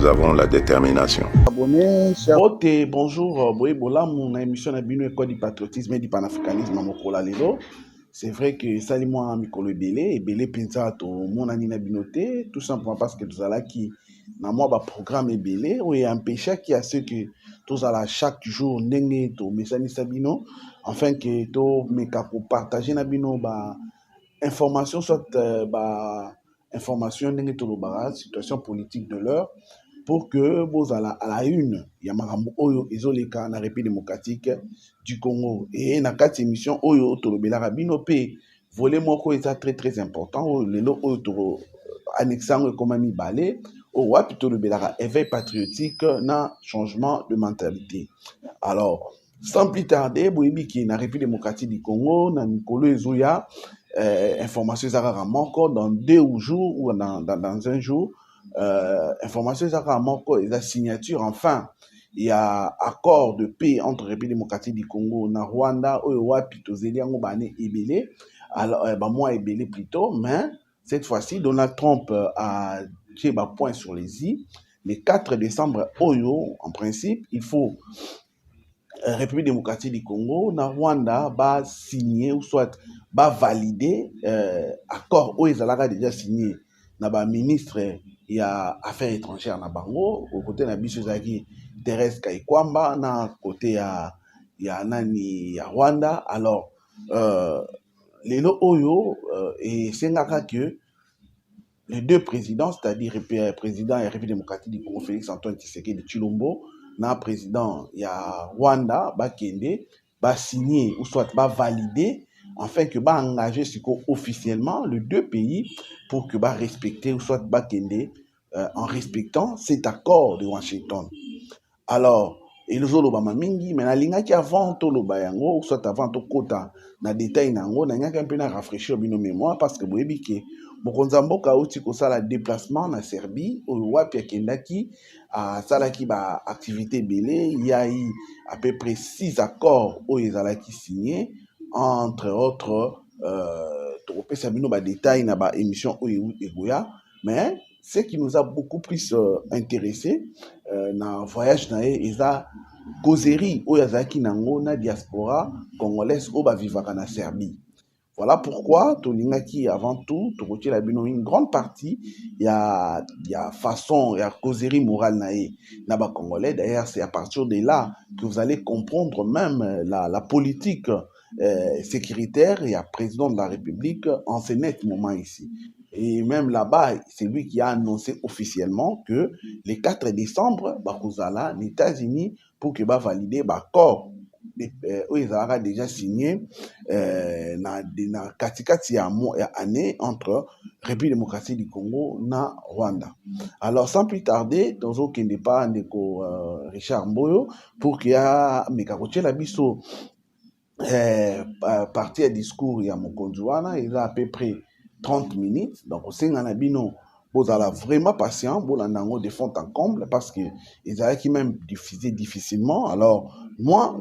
avons la détermination. Abonné, cher... Bonjour, Bola, mon émission est bien école du patriotisme et du panafricanisme à Mokola Lelo. C'est vrai que Salimwa Mikolo Belé, Belé Pinza, mon anina binoté, tout simplement parce que tout ça là qui, dans moi, programme est Belé, ou un péché qui a ce que tout ça là chaque jour, n'engé, to, Messani Sabino, afin que to, mekako partager nabino, information, soit, information, n'engé, to, situation politique de l'heure, pour que vous à la une, il y a Marambo Oyo Izoleka na République démocratique du Congo. Et na 4 émissions Oyo Tolobela Rabino P. Volet moko est très très important. Le lot Oyo Toro annexant comme mi balé. Au Wapi Tolobela éveil patriotique na changement de mentalité. Alors, sans plus tarder, Boyebi qui na République démocratique du Congo, na Nikolo Ezoya, information Zara Moko dans 2 jours ou dans un jour. Information et la signature, enfin, il y a accord de paix entre République démocratique du Congo et Rwanda, Oyowapi, Tozeliango, Bane, Ebele, alors, moi, Ebele plutôt, mais cette fois-ci, Donald Trump a tiré point sur les i. Le 4 décembre, Oyo, en principe, il faut République démocratique du Congo, na Rwanda, va signer ou soit va valider accord où ils ont déjà signé, na ba ministre il y a affaires étrangères na bango au côté na biso zaki Thérèse Kaikwamba na côté ya nani ya Rwanda. Alors lelo oyo et c'est que les deux présidents, c'est-à-dire le président et la République démocratique du Congo Félix Antoine Tshisekedi Tshilombo, na président il y a Rwanda ba kende ba signer ou soit ba valider afin que ba engager officiellement les deux pays pour que ba respecter ou soit ba kende en respectant cet accord de Washington. Alors, et le zolo ba mingi mais na linga ki avant to lo ba yango ou soit avant to kota na détail nango na nyaka un peu na rafraîchir bino mémoire parce que boyebi ke mokonza mboka outi ko sala déplacement na Serbie ou wapi akendaki a salaki ba activité belé, il y a eu à peu près 6 accords où ils allaient signés entre autres to pesa bino ba détail na ba émission ou egoya. Mais ce qui nous a beaucoup plus intéressé dans le voyage, c'est la causerie où yazaki nango na diaspora congolaise où vivaka na Serbie. Voilà pourquoi Tolingaki avant tout, Tokotier la bino une grande partie, il y a façon, il y a causerie morale na ba congolais. D'ailleurs, c'est à partir de là que vous allez comprendre même la politique sécuritaire et à président de la République en ce net moment ici. Et même là-bas, c'est lui qui a annoncé officiellement que le 4 décembre, Bakouzala, les États-Unis, pour que va valider l'accord où ils ont déjà signé na katikati ya année entre République démocratique du Congo na Rwanda. Alors sans plus tarder, dans aucun départ ndeko Richard Mboyo pour qu'il y a mekakoche la biso partie à discours ya mokonjuana, il a à peu près 30 minutes. Donc, c'est un abino, vous allez vraiment patient, vous l'en de fond en comble, parce que ils allaient qui même diffuser difficilement. Alors, moi,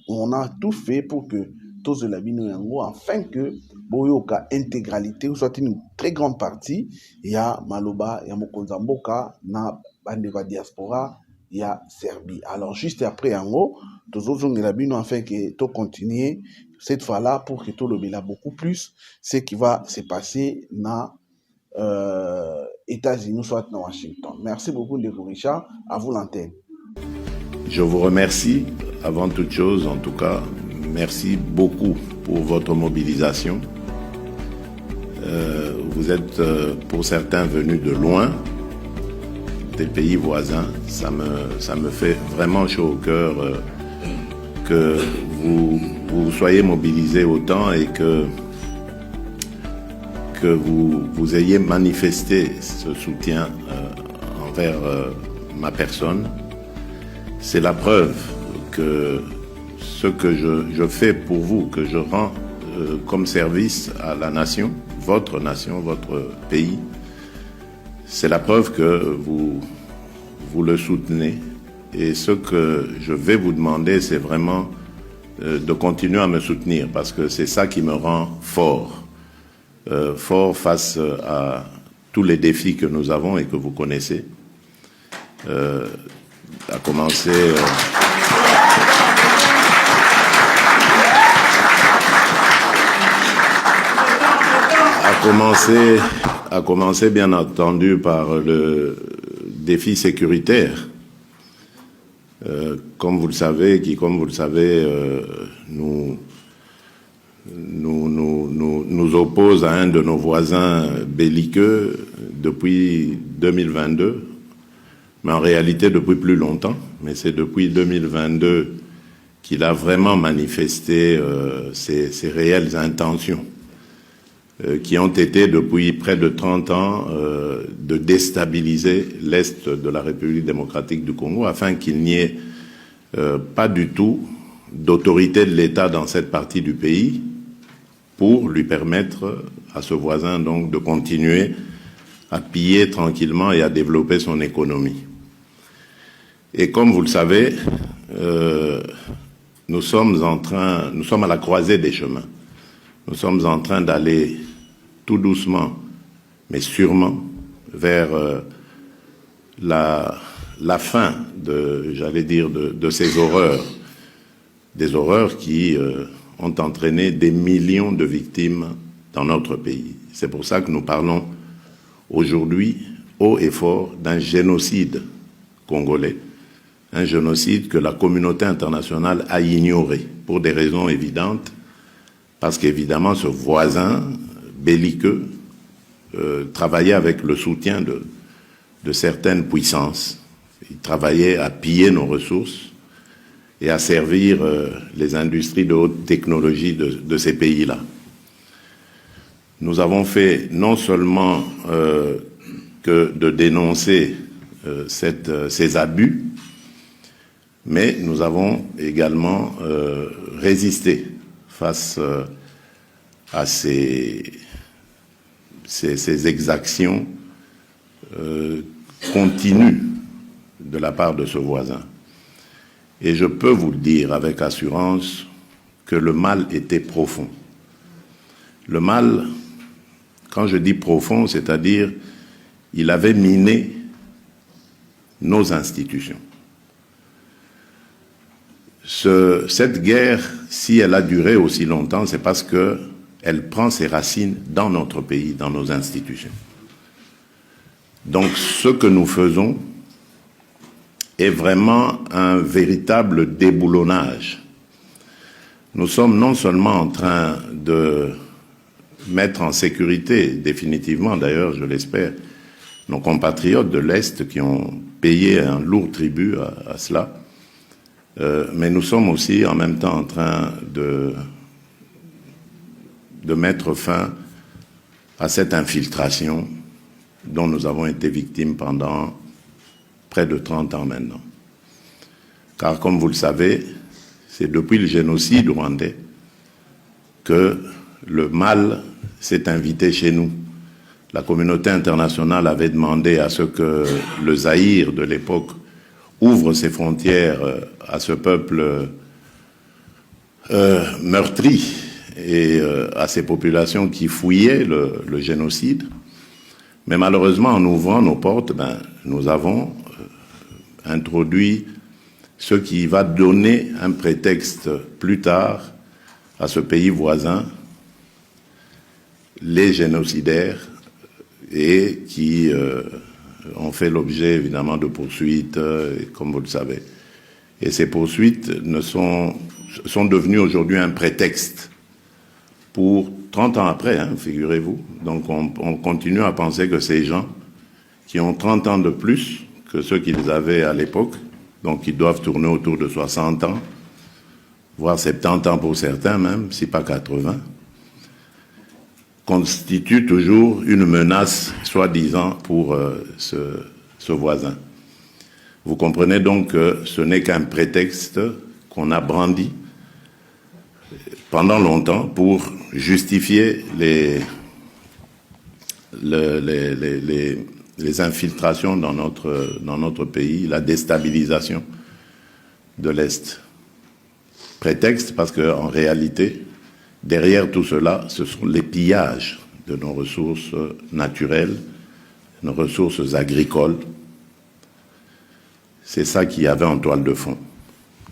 on a tout fait pour que tous les abino yango, afin que boyoka intégralité, ou soit une très grande partie, il y a Maloba, il y a Mokonzamboka, na Bandeva diaspora, il y a Serbie. Alors, juste après, en haut, tous autres labino, afin que tout continue, cette fois-là, pour que tout le béla beaucoup plus, ce qui va se passer dans États-Unis, soit dans Washington. Merci beaucoup, Ndeko Richard. À vous l'antenne. Je vous remercie, avant toute chose, en tout cas, merci beaucoup pour votre mobilisation. Vous êtes, pour certains, venus de loin, des pays voisins. Ça me fait vraiment chaud au cœur que vous soyez mobilisés autant et que vous ayez manifesté ce soutien envers ma personne. C'est la preuve que ce que je fais pour vous, que je rends comme service à la nation, votre pays, c'est la preuve que vous le soutenez. Et ce que je vais vous demander, c'est vraiment de continuer à me soutenir, parce que c'est ça qui me rend fort face à tous les défis que nous avons et que vous connaissez. a commencé... a commencé bien entendu par le défi sécuritaire. Comme vous le savez, nous oppose à un de nos voisins belliqueux depuis 2022, mais en réalité depuis plus longtemps. Mais c'est depuis 2022 qu'il a vraiment manifesté ses réelles intentions, qui ont été depuis près de 30 ans de déstabiliser l'Est de la République démocratique du Congo afin qu'il n'y ait pas du tout d'autorité de l'État dans cette partie du pays pour lui permettre à ce voisin donc de continuer à piller tranquillement et à développer son économie. Et comme vous le savez, nous sommes à la croisée des chemins. Nous sommes en train d'aller tout doucement, mais sûrement, vers la fin de ces horreurs, des horreurs qui ont entraîné des millions de victimes dans notre pays. C'est pour ça que nous parlons aujourd'hui, haut et fort, d'un génocide congolais, un génocide que la communauté internationale a ignoré pour des raisons évidentes, parce qu'évidemment ce voisin belliqueux travaillait avec le soutien de certaines puissances. Il travaillait à piller nos ressources et à servir les industries de haute technologie de ces pays-là. Nous avons fait non seulement que de dénoncer ces abus, mais nous avons également résisté face à ces exactions continues de la part de ce voisin. Et je peux vous le dire avec assurance que le mal était profond. Le mal, quand je dis profond, c'est-à-dire il avait miné nos institutions. Cette guerre, si elle a duré aussi longtemps, c'est parce qu'elle prend ses racines dans notre pays, dans nos institutions. Donc ce que nous faisons est vraiment un véritable déboulonnage. Nous sommes non seulement en train de mettre en sécurité, définitivement d'ailleurs, je l'espère, nos compatriotes de l'Est qui ont payé un lourd tribut à cela, mais nous sommes aussi en même temps en train de mettre fin à cette infiltration dont nous avons été victimes pendant près de 30 ans maintenant. Car comme vous le savez, c'est depuis le génocide rwandais que le mal s'est invité chez nous. La communauté internationale avait demandé à ce que le Zaïre de l'époque ouvre ses frontières à ce peuple meurtri et à ces populations qui fouillaient le génocide. Mais malheureusement, en ouvrant nos portes, nous avons introduit ce qui va donner un prétexte plus tard à ce pays voisin, les génocidaires, et qui ont fait l'objet évidemment de poursuites, comme vous le savez. Et ces poursuites sont devenues aujourd'hui un prétexte pour 30 ans après, figurez-vous. Donc on continue à penser que ces gens qui ont 30 ans de plus que ceux qu'ils avaient à l'époque, donc ils doivent tourner autour de 60 ans, voire 70 ans pour certains même, si pas 80, constituent toujours une menace, soi-disant, pour ce voisin. Vous comprenez donc que ce n'est qu'un prétexte qu'on a brandi pendant longtemps pour justifier les infiltrations dans notre pays, la déstabilisation de l'Est. Prétexte parce qu'en réalité, derrière tout cela, ce sont les pillages de nos ressources naturelles, nos ressources agricoles, c'est ça qu'il y avait en toile de fond,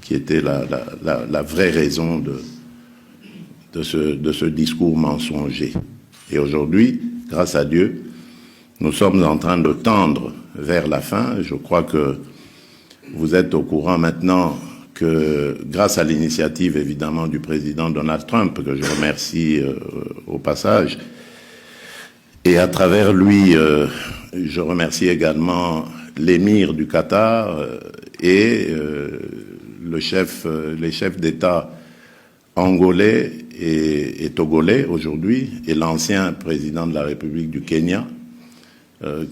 qui était la vraie raison de ce discours mensonger. Et aujourd'hui, grâce à Dieu, nous sommes en train de tendre vers la fin. Je crois que vous êtes au courant maintenant que, grâce à l'initiative évidemment du président Donald Trump, que je remercie au passage, et à travers lui, je remercie également l'émir du Qatar et les chefs d'État angolais et togolais aujourd'hui, et l'ancien président de la République du Kenya,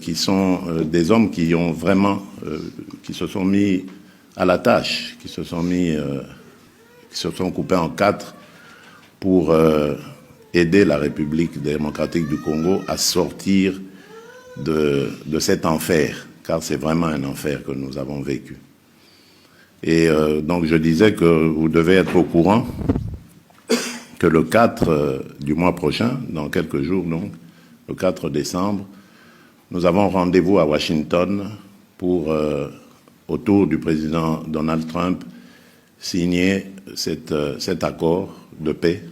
qui sont des hommes qui ont vraiment, qui se sont mis à la tâche, qui se sont coupés en quatre pour aider la République démocratique du Congo à sortir de cet enfer, car c'est vraiment un enfer que nous avons vécu. Et donc je disais que vous devez être au courant que le 4 du mois prochain, dans quelques jours donc, le 4 décembre, nous avons rendez-vous à Washington pour, autour du président Donald Trump, signer cet accord de paix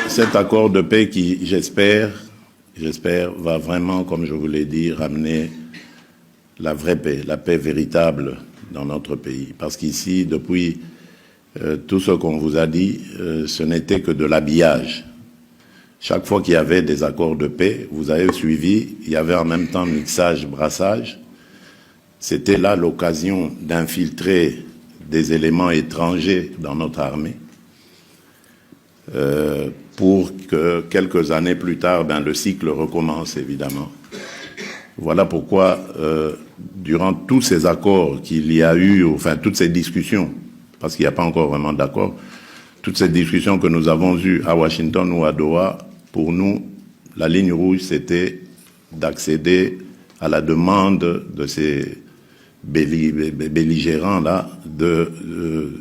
cet accord de paix qui, j'espère, va vraiment, comme je vous l'ai dit, ramener la vraie paix, la paix véritable dans notre pays. Parce qu'ici, depuis tout ce qu'on vous a dit, ce n'était que de l'habillage. Chaque fois qu'il y avait des accords de paix, vous avez suivi, il y avait en même temps mixage, brassage. C'était là l'occasion d'infiltrer des éléments étrangers dans notre armée pour que quelques années plus tard, le cycle recommence évidemment. Voilà pourquoi, durant tous ces accords qu'il y a eu, enfin toutes ces discussions, parce qu'il n'y a pas encore vraiment d'accord, toutes ces discussions que nous avons eues à Washington ou à Doha, pour nous, la ligne rouge, c'était d'accéder à la demande de ces belligérants-là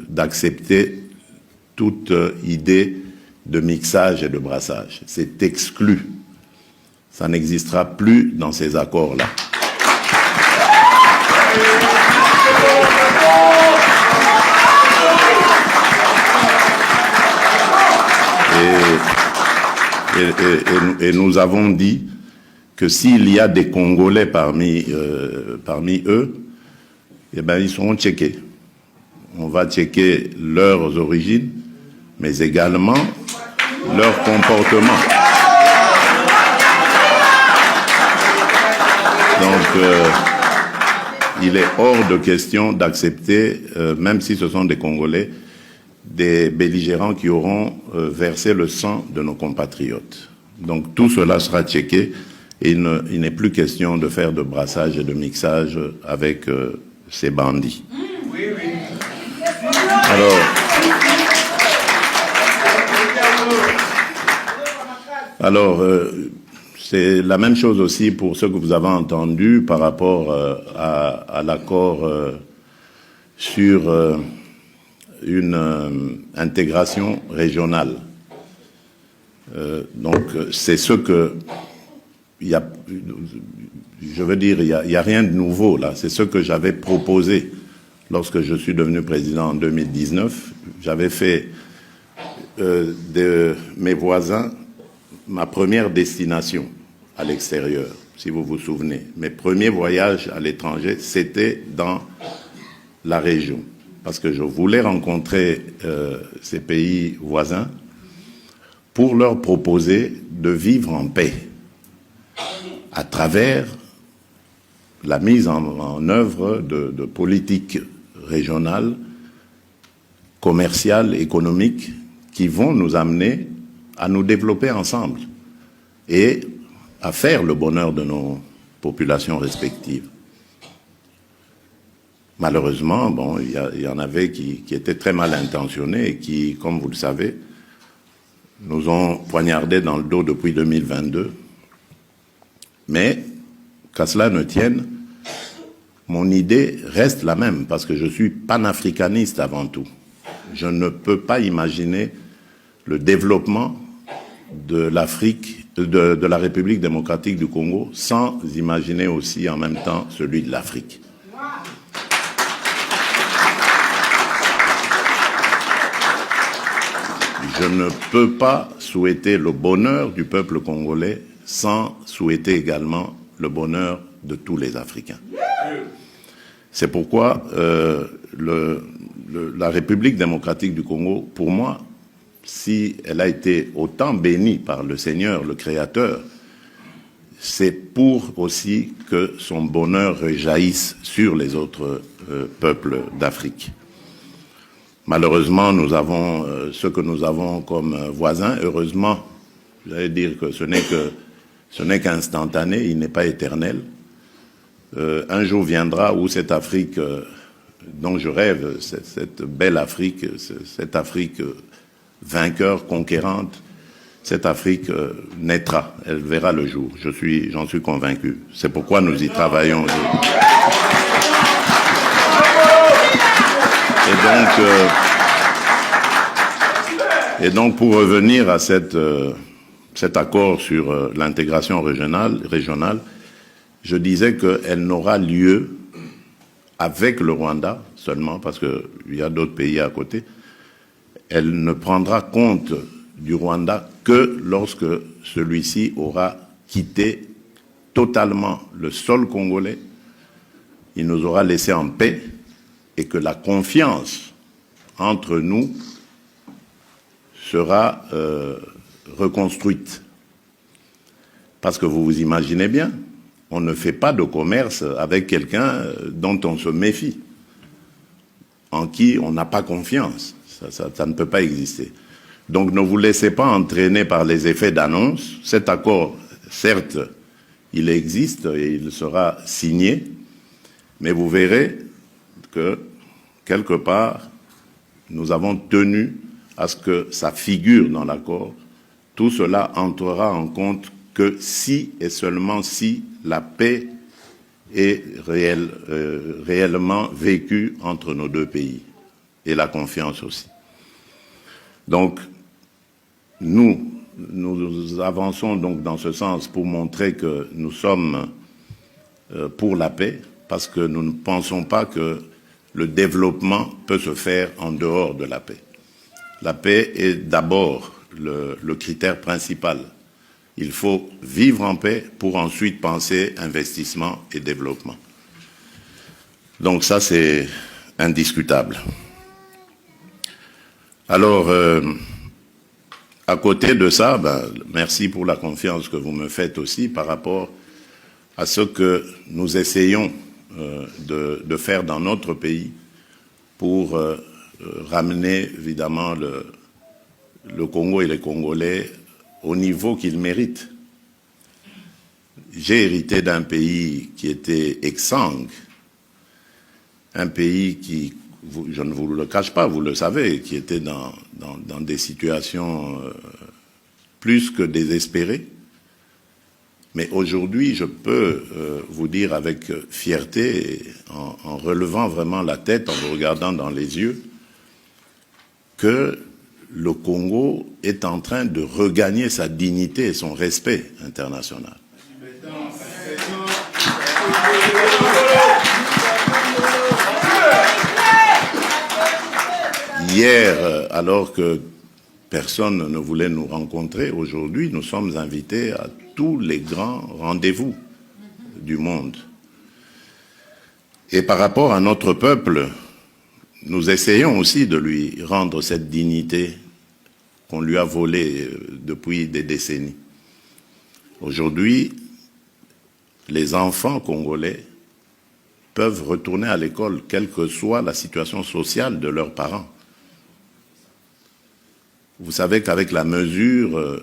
d'accepter toute idée de mixage et de brassage. C'est exclu. Ça n'existera plus dans ces accords-là. Et nous avons dit que s'il y a des Congolais parmi eux, eh ben, ils seront checkés. On va checker leurs origines, mais également leur comportement. Donc, il est hors de question d'accepter, même si ce sont des Congolais, des belligérants qui auront versé le sang de nos compatriotes. Donc tout cela sera checké et il n'est plus question de faire de brassage et de mixage avec ces bandits. Alors c'est la même chose aussi pour ce que vous avez entendu par rapport à l'accord sur une intégration régionale. Donc c'est ce que je veux dire, il y a rien de nouveau là. C'est ce que j'avais proposé lorsque je suis devenu président en 2019. J'avais fait de mes voisins ma première destination à l'extérieur, si vous vous souvenez. Mes premiers voyages à l'étranger, c'était dans la région, parce que je voulais rencontrer ces pays voisins pour leur proposer de vivre en paix à travers la mise en œuvre de politiques régionales, commerciales, économiques, qui vont nous amener à nous développer ensemble et à faire le bonheur de nos populations respectives. Malheureusement, bon, il y en avait qui étaient très mal intentionnés et qui, comme vous le savez, nous ont poignardés dans le dos depuis 2022. Mais, qu'à cela ne tienne, mon idée reste la même, parce que je suis panafricaniste avant tout. je ne peux pas imaginer le développement de l'Afrique, de la République démocratique du Congo, sans imaginer aussi en même temps celui de l'Afrique. Je ne peux pas souhaiter le bonheur du peuple congolais sans souhaiter également le bonheur de tous les Africains. C'est pourquoi la République démocratique du Congo, pour moi, si elle a été autant bénie par le Seigneur, le Créateur, c'est pour aussi que son bonheur rejaillisse sur les autres peuples d'Afrique. Malheureusement, nous avons ce que nous avons comme voisins. Heureusement, j'allais dire que ce n'est qu'instantané, il n'est pas éternel. Un jour viendra où cette Afrique dont je rêve, cette belle Afrique, cette Afrique vainqueur, conquérante, cette Afrique naîtra, elle verra le jour. J'en suis convaincu. C'est pourquoi nous y travaillons. Et donc pour revenir à cet accord sur l'intégration régionale, je disais qu'elle n'aura lieu avec le Rwanda seulement, parce qu'il y a d'autres pays à côté. Elle ne prendra compte du Rwanda que lorsque celui-ci aura quitté totalement le sol congolais, il nous aura laissé en paix et que la confiance entre nous sera reconstruite. Parce que vous vous imaginez bien, on ne fait pas de commerce avec quelqu'un dont on se méfie, en qui on n'a pas confiance. Ça ne peut pas exister. Donc ne vous laissez pas entraîner par les effets d'annonce. Cet accord, certes, il existe et il sera signé, mais vous verrez que, quelque part, nous avons tenu à ce que ça figure dans l'accord. Tout cela entrera en compte que si et seulement si la paix est réellement vécue entre nos deux pays, et la confiance aussi. Donc, nous avançons donc dans ce sens pour montrer que nous sommes pour la paix, parce que nous ne pensons pas que le développement peut se faire en dehors de la paix. La paix est d'abord le critère principal. Il faut vivre en paix pour ensuite penser investissement et développement. Donc ça, c'est indiscutable. Alors, à côté de ça, merci pour la confiance que vous me faites aussi par rapport à ce que nous essayons de faire dans notre pays pour ramener évidemment le Congo et les Congolais au niveau qu'ils méritent. J'ai hérité d'un pays qui était exsangue, un pays qui, je ne vous le cache pas, vous le savez, qui était dans des situations plus que désespérées. Mais aujourd'hui, je peux vous dire avec fierté, en relevant vraiment la tête, en vous regardant dans les yeux, que le Congo est en train de regagner sa dignité et son respect international. Hier, alors que personne ne voulait nous rencontrer, aujourd'hui, nous sommes invités à tous les grands rendez-vous du monde. Et par rapport à notre peuple, nous essayons aussi de lui rendre cette dignité qu'on lui a volée depuis des décennies. Aujourd'hui, les enfants congolais peuvent retourner à l'école, quelle que soit la situation sociale de leurs parents. Vous savez qu'avec la mesure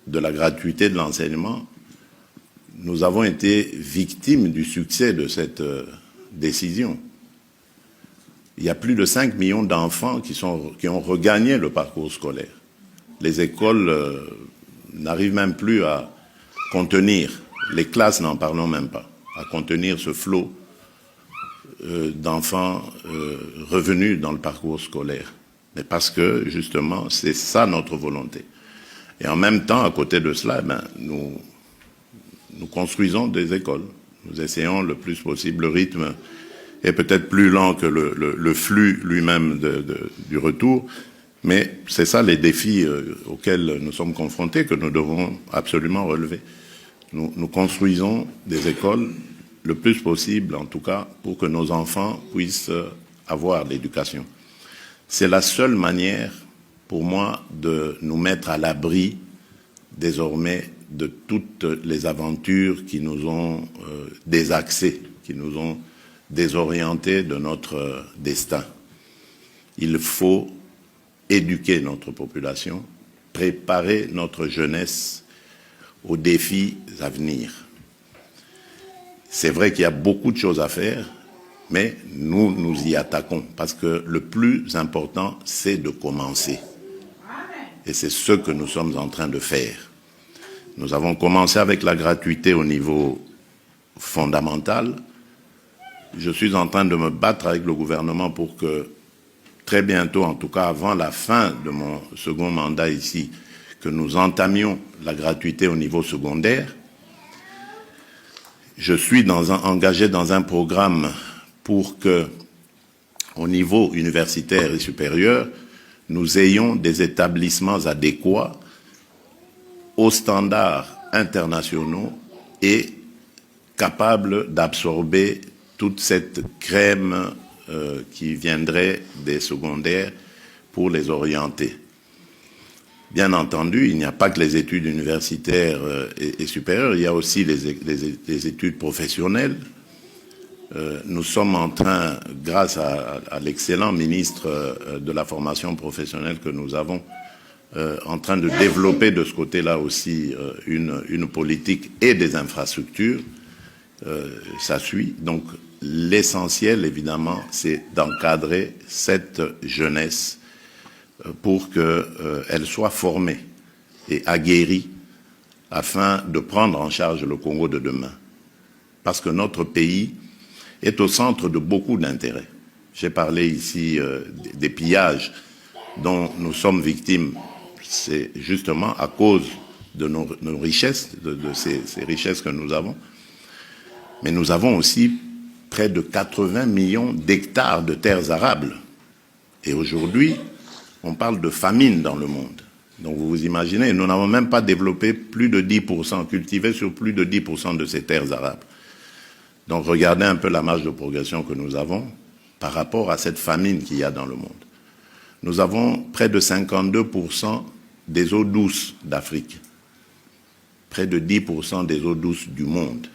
de la gratuité de l'enseignement, nous avons été victimes du succès de cette décision. Il y a plus de 5 millions d'enfants qui ont regagné le parcours scolaire. Les écoles n'arrivent même plus à contenir, les classes n'en parlons même pas, à contenir ce flot d'enfants revenus dans le parcours scolaire. mais parce que, justement, c'est ça notre volonté. Et en même temps, à côté de cela, nous construisons des écoles. Nous essayons le plus possible. Le rythme est peut-être plus lent que le flux lui-même du retour, mais c'est ça les défis auxquels nous sommes confrontés, que nous devons absolument relever. Nous construisons des écoles le plus possible, en tout cas, pour que nos enfants puissent avoir l'éducation. C'est la seule manière, pour moi, de nous mettre à l'abri, désormais, de toutes les aventures qui nous ont désaxés, qui nous ont désorientés de notre destin. Il faut éduquer notre population, préparer notre jeunesse aux défis à venir. C'est vrai qu'il y a beaucoup de choses à faire, mais nous nous y attaquons parce que le plus important, c'est de commencer. Et c'est ce que nous sommes en train de faire. Nous avons commencé avec la gratuité au niveau fondamental. Je suis en train de me battre avec le gouvernement pour que très bientôt, en tout cas avant la fin de mon second mandat ici, que nous entamions la gratuité au niveau secondaire. Je suis engagé dans un programme pour que, au niveau universitaire et supérieur, nous ayons des établissements adéquats aux standards internationaux et capables d'absorber toute cette crème qui viendrait des secondaires pour les orienter. Bien entendu, il n'y a pas que les études universitaires et supérieures, il y a aussi les études professionnelles. Nous sommes en train, grâce à l'excellent ministre de la formation professionnelle que nous avons, en train de développer de ce côté-là aussi une politique et des infrastructures. Ça suit. Donc l'essentiel, évidemment, c'est d'encadrer cette jeunesse pour qu'elle soit formée et aguerrie afin de prendre en charge le Congo de demain. Parce que notre pays est au centre de beaucoup d'intérêts. J'ai parlé ici des pillages dont nous sommes victimes. C'est justement à cause de nos richesses, de ces richesses que nous avons. Mais nous avons aussi près de 80 millions d'hectares de terres arables. Et aujourd'hui, on parle de famine dans le monde. Donc vous vous imaginez, nous n'avons même pas développé plus de 10%, cultivé sur plus de 10% de ces terres arables. Donc regardez un peu la marge de progression que nous avons par rapport à cette famine qu'il y a dans le monde. Nous avons près de 52% des eaux douces d'Afrique, près de 10% des eaux douces du monde.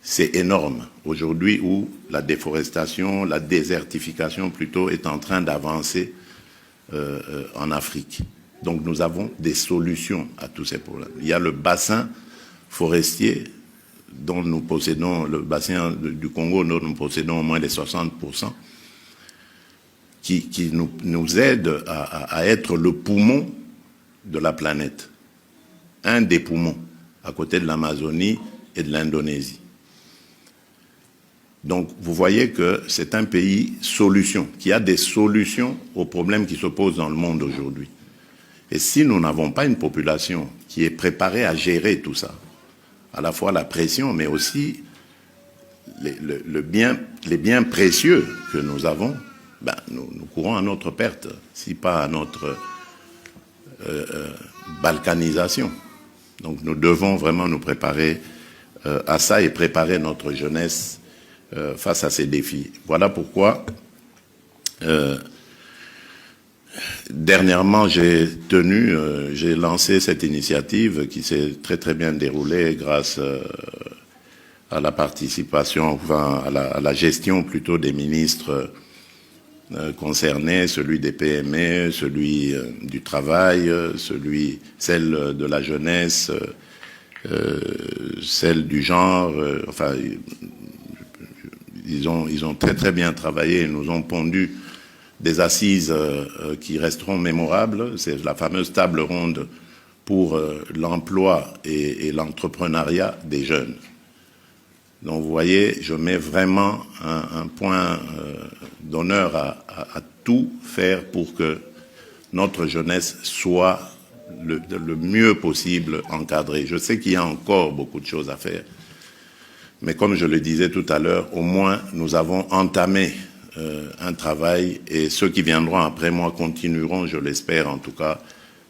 C'est énorme aujourd'hui où la déforestation, la désertification plutôt est en train d'avancer en Afrique. Donc nous avons des solutions à tous ces problèmes. Il y a le bassin forestier dont nous possédons, le bassin du Congo dont nous possédons au moins les 60%, qui nous aide à être le poumon de la planète. Un des poumons, à côté de l'Amazonie et de l'Indonésie. Donc, vous voyez que c'est un pays solution, qui a des solutions aux problèmes qui se posent dans le monde aujourd'hui. Et si nous n'avons pas une population qui est préparée à gérer tout ça, à la fois la pression, mais aussi les biens précieux que nous avons, nous courons à notre perte, si pas à notre balkanisation. Donc, nous devons vraiment nous préparer à ça et préparer notre jeunesse face à ces défis. Voilà pourquoi dernièrement j'ai lancé cette initiative qui s'est très très bien déroulée grâce à la participation, enfin à la gestion plutôt des ministres concernés, celui des PME, celui du travail, celle de la jeunesse, celle du genre, enfin ils ont très très bien travaillé et nous ont pondu des assises qui resteront mémorables. C'est la fameuse table ronde pour l'emploi et l'entrepreneuriat des jeunes. Donc vous voyez, je mets vraiment un point d'honneur à tout faire pour que notre jeunesse soit le mieux possible encadrée. Je sais qu'il y a encore beaucoup de choses à faire, mais comme je le disais tout à l'heure, au moins nous avons entamé un travail et ceux qui viendront après moi continueront, je l'espère en tout cas,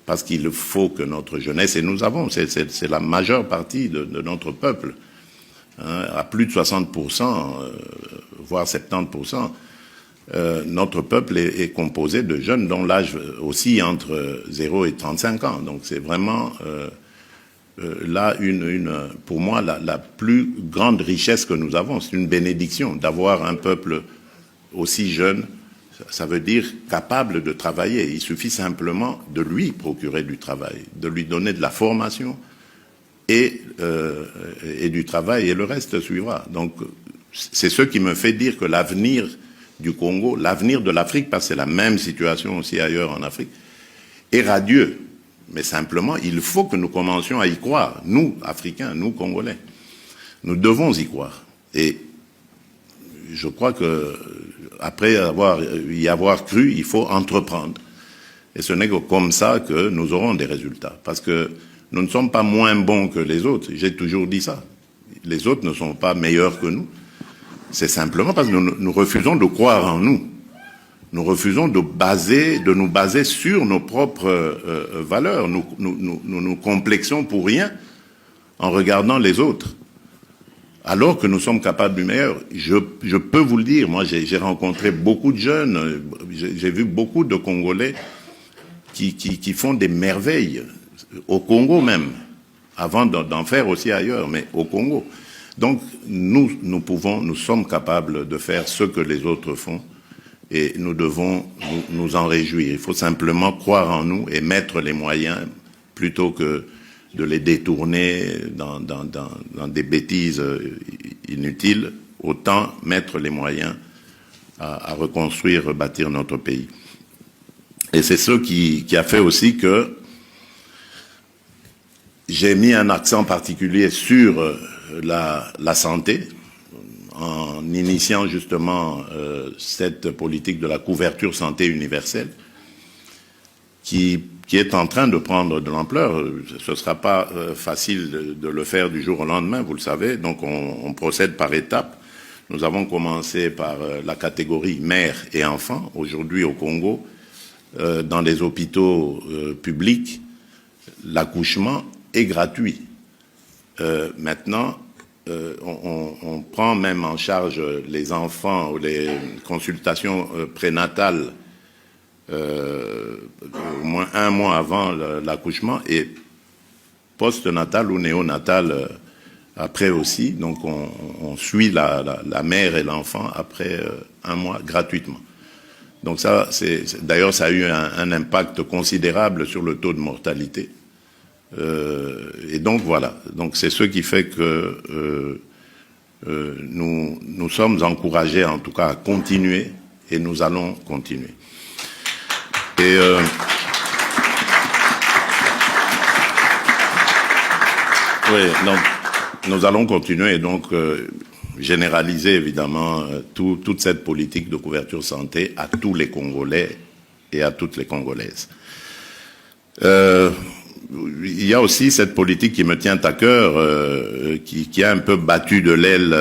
parce qu'il faut que notre jeunesse, et nous avons, c'est la majeure partie de notre peuple, hein, à plus de 60%, voire 70%, notre peuple est composé de jeunes dont l'âge aussi entre 0 et 35 ans. Donc c'est vraiment là pour moi la plus grande richesse que nous avons. C'est une bénédiction d'avoir un peuple aussi jeune. Ça veut dire capable de travailler. Il suffit simplement de lui procurer du travail, de lui donner de la formation et du travail, et le reste suivra. Donc c'est ce qui me fait dire que l'avenir du Congo, l'avenir de l'Afrique, parce que c'est la même situation aussi ailleurs en Afrique, est radieux. Mais simplement, il faut que nous commencions à y croire. Nous, Africains, nous, Congolais, nous devons y croire. Et je crois que après y avoir cru, il faut entreprendre. Et ce n'est que comme ça que nous aurons des résultats. Parce que nous ne sommes pas moins bons que les autres. J'ai toujours dit ça. Les autres ne sont pas meilleurs que nous. C'est simplement parce que nous refusons de croire en nous. Nous refusons de nous baser sur nos propres valeurs. Nous complexons pour rien en regardant les autres. Alors que nous sommes capables du meilleur. Je peux vous le dire, moi j'ai rencontré beaucoup de jeunes, j'ai vu beaucoup de Congolais qui font des merveilles, au Congo même, avant d'en faire aussi ailleurs, mais au Congo. Donc nous sommes capables de faire ce que les autres font et nous devons nous en réjouir. Il faut simplement croire en nous et mettre les moyens plutôt que de les détourner dans des bêtises inutiles, autant mettre les moyens à reconstruire, rebâtir notre pays. Et c'est ce qui a fait aussi que j'ai mis un accent particulier sur la santé, en initiant justement cette politique de la couverture santé universelle, qui est en train de prendre de l'ampleur. Ce ne sera pas facile de le faire du jour au lendemain, vous le savez, donc on procède par étapes. Nous avons commencé par la catégorie mère et enfant. Aujourd'hui au Congo, dans les hôpitaux publics, l'accouchement est gratuit. Maintenant, on prend même en charge les enfants ou les consultations prénatales au moins un mois avant l'accouchement et post-natal ou néonatal après aussi. Donc on suit la mère et l'enfant après un mois gratuitement. Donc ça, d'ailleurs, ça a eu un impact considérable sur le taux de mortalité. Et donc voilà. Donc c'est ce qui fait que nous sommes encouragés en tout cas à continuer et nous allons continuer. Et oui, donc nous allons continuer et donc généraliser évidemment toute cette politique de couverture santé à tous les Congolais et à toutes les Congolaises. Il y a aussi cette politique qui me tient à cœur, qui a un peu battu de l'aile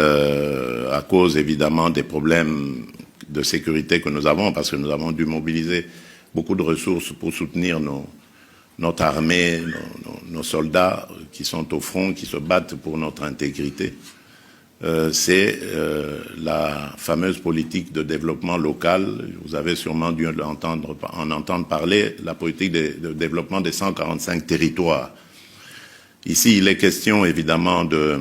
à cause évidemment des problèmes de sécurité que nous avons, parce que nous avons dû mobiliser beaucoup de ressources pour soutenir notre armée, nos soldats qui sont au front, qui se battent pour notre intégrité. C'est la fameuse politique de développement local. Vous avez sûrement dû en entendre parler, la politique de développement des 145 territoires. Ici, il est question évidemment de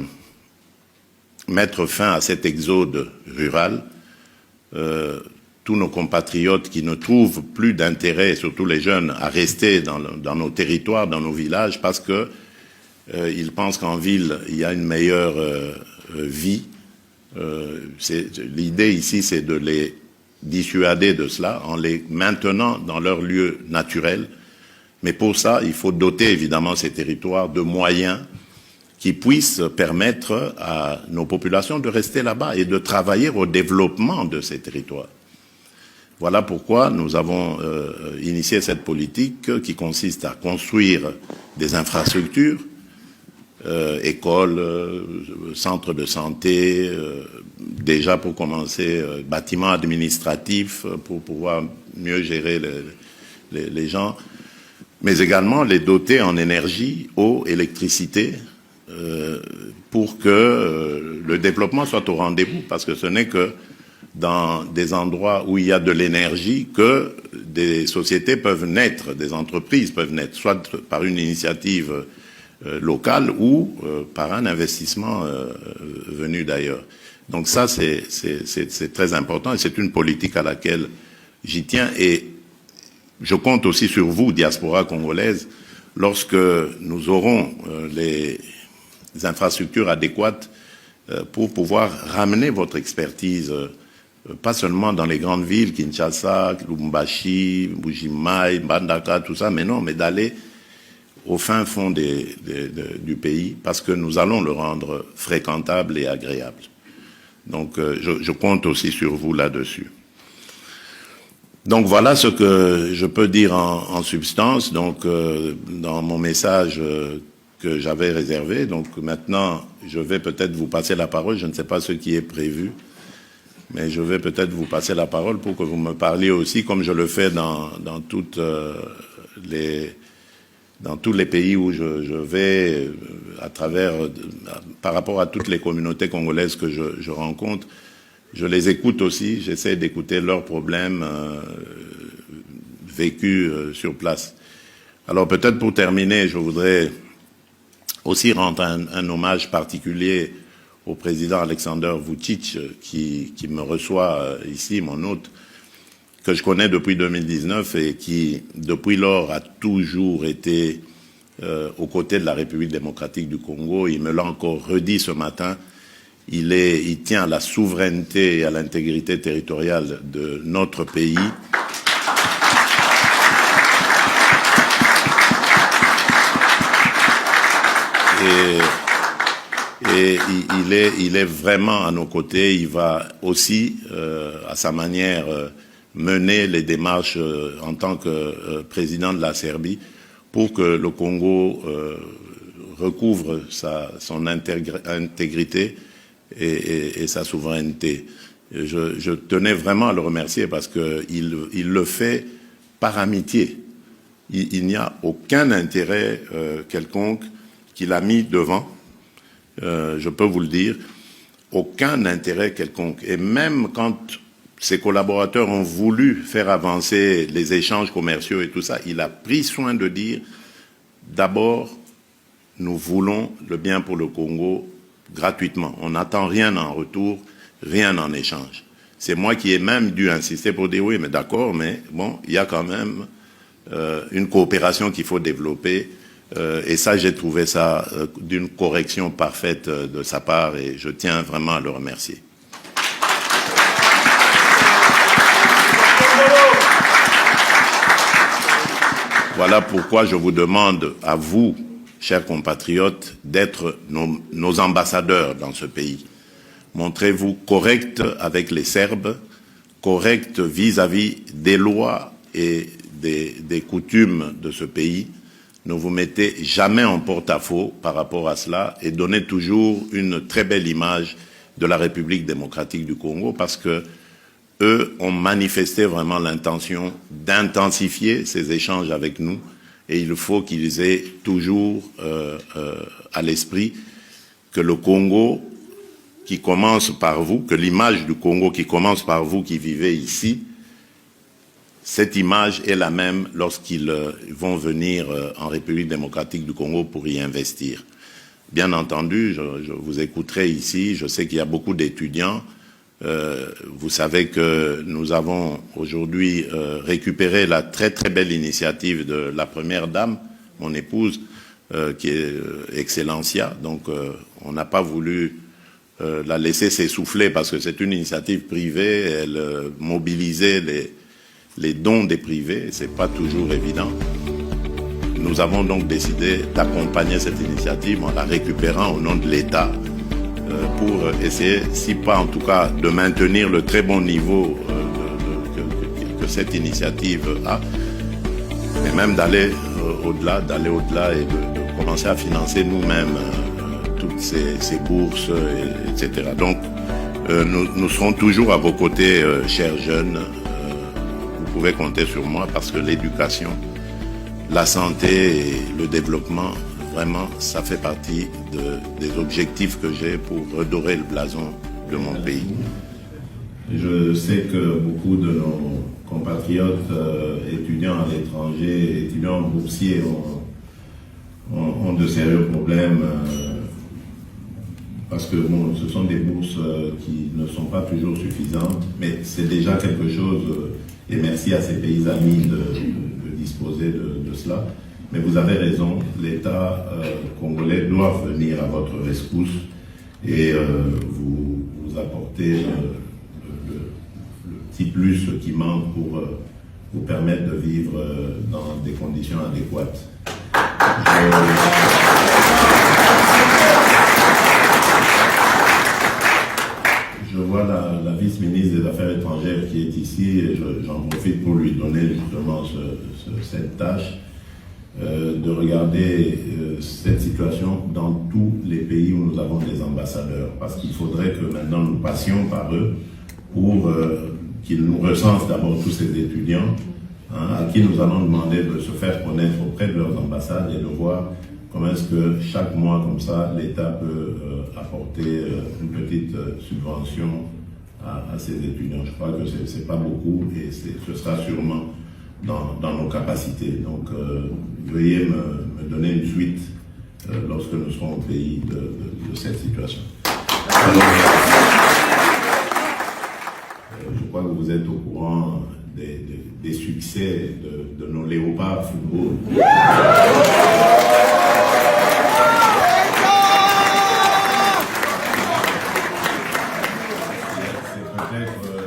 mettre fin à cet exode rural. Tous nos compatriotes qui ne trouvent plus d'intérêt, surtout les jeunes, à rester dans nos territoires, dans nos villages, parce que ils pensent qu'en ville, il y a une meilleure vie. L'idée ici, c'est de les dissuader de cela en les maintenant dans leur lieu naturel. Mais pour ça, il faut doter évidemment ces territoires de moyens qui puissent permettre à nos populations de rester là-bas et de travailler au développement de ces territoires. Voilà pourquoi nous avons initié cette politique qui consiste à construire des infrastructures, écoles, centres de santé, déjà pour commencer, bâtiments administratifs pour pouvoir mieux gérer les gens, mais également les doter en énergie, eau, électricité, pour que le développement soit au rendez-vous, parce que ce n'est que dans des endroits où il y a de l'énergie que des sociétés peuvent naître, des entreprises peuvent naître, soit par une initiative locale ou par un investissement venu d'ailleurs. Donc ça, c'est très important et c'est une politique à laquelle j'y tiens. Et je compte aussi sur vous, diaspora congolaise, lorsque nous aurons les infrastructures adéquates pour pouvoir ramener votre expertise, pas seulement dans les grandes villes, Kinshasa, Lubumbashi, Mbuji-Mayi, Mbandaka, tout ça, mais non, mais d'aller au fin fond du pays, parce que nous allons le rendre fréquentable et agréable. Donc, je compte aussi sur vous là-dessus. Donc, voilà ce que je peux dire en substance. Donc, dans mon message que j'avais réservé, donc maintenant, je vais peut-être vous passer la parole. Je ne sais pas ce qui est prévu, mais je vais peut-être vous passer la parole pour que vous me parliez aussi, comme je le fais dans tous les pays où je vais, par rapport à toutes les communautés congolaises que je rencontre, je les écoute aussi, j'essaie d'écouter leurs problèmes vécus sur place. Alors peut-être pour terminer, je voudrais aussi rendre un hommage particulier au président Alexander Vučić qui me reçoit ici, mon hôte, que je connais depuis 2019 et qui, depuis lors, a toujours été aux côtés de la République démocratique du Congo. Il me l'a encore redit ce matin. Il tient à la souveraineté et à l'intégrité territoriale de notre pays. Et il est vraiment à nos côtés. Il va aussi, à sa manière, mener les démarches en tant que président de la Serbie pour que le Congo recouvre son intégrité et sa souveraineté. Je tenais vraiment à le remercier parce qu'il le fait par amitié. Il n'y a aucun intérêt quelconque qu'il a mis devant. Je peux vous le dire, aucun intérêt quelconque. Et même quand ses collaborateurs ont voulu faire avancer les échanges commerciaux et tout ça, il a pris soin de dire, d'abord, nous voulons le bien pour le Congo gratuitement. On n'attend rien en retour, rien en échange. C'est moi qui ai même dû insister pour dire, oui, mais d'accord, mais bon, il y a quand même une coopération qu'il faut développer. Et ça, j'ai trouvé ça d'une correction parfaite de sa part et je tiens vraiment à le remercier. Voilà pourquoi je vous demande à vous, chers compatriotes, d'être nos ambassadeurs dans ce pays. Montrez-vous corrects avec les Serbes, corrects vis-à-vis des lois et des coutumes de ce pays. Ne vous mettez jamais en porte-à-faux par rapport à cela et donnez toujours une très belle image de la République démocratique du Congo parce que eux ont manifesté vraiment l'intention d'intensifier ces échanges avec nous et il faut qu'ils aient toujours à l'esprit que le Congo qui commence par vous, que l'image du Congo qui commence par vous qui vivez ici, cette image est la même lorsqu'ils vont venir en République démocratique du Congo pour y investir. Bien entendu, je vous écouterai ici, je sais qu'il y a beaucoup d'étudiants. Vous savez que nous avons aujourd'hui récupéré la très très belle initiative de la première dame, mon épouse, qui est Excellencia. Donc on n'a pas voulu la laisser s'essouffler parce que c'est une initiative privée, elle mobilisait les dons des privés, c'est pas toujours évident. Nous avons donc décidé d'accompagner cette initiative en la récupérant au nom de l'État pour essayer, si pas en tout cas, de maintenir le très bon niveau que cette initiative a, et même d'aller au-delà et de commencer à financer nous-mêmes toutes ces bourses, etc. Donc, nous serons toujours à vos côtés, chers jeunes. Vous pouvez compter sur moi parce que l'éducation, la santé et le développement, vraiment, ça fait partie des objectifs que j'ai pour redorer le blason de mon pays. Je sais que beaucoup de nos compatriotes étudiants à l'étranger, étudiants boursiers ont de sérieux problèmes parce que bon, ce sont des bourses qui ne sont pas toujours suffisantes, mais c'est déjà quelque chose, et merci à ces pays amis de disposer de cela. Mais vous avez raison, l'État congolais doit venir à votre rescousse et vous apporter le petit plus qui manque pour vous permettre de vivre dans des conditions adéquates. Je vois la vice-ministre des Affaires étrangères qui est ici et j'en profite pour lui donner justement cette tâche de regarder cette situation dans tous les pays où nous avons des ambassadeurs, parce qu'il faudrait que maintenant nous passions par eux pour qu'ils nous recensent d'abord tous ces étudiants à qui nous allons demander de se faire connaître auprès de leurs ambassades et de voir comment est-ce que chaque mois comme ça l'État peut apporter une petite subvention à ces étudiants. Je crois que c'est pas beaucoup et ce sera sûrement dans nos capacités. Donc veuillez me donner une suite lorsque nous serons au pays de cette situation. Alors, je crois que vous êtes au courant des succès de nos léopards football.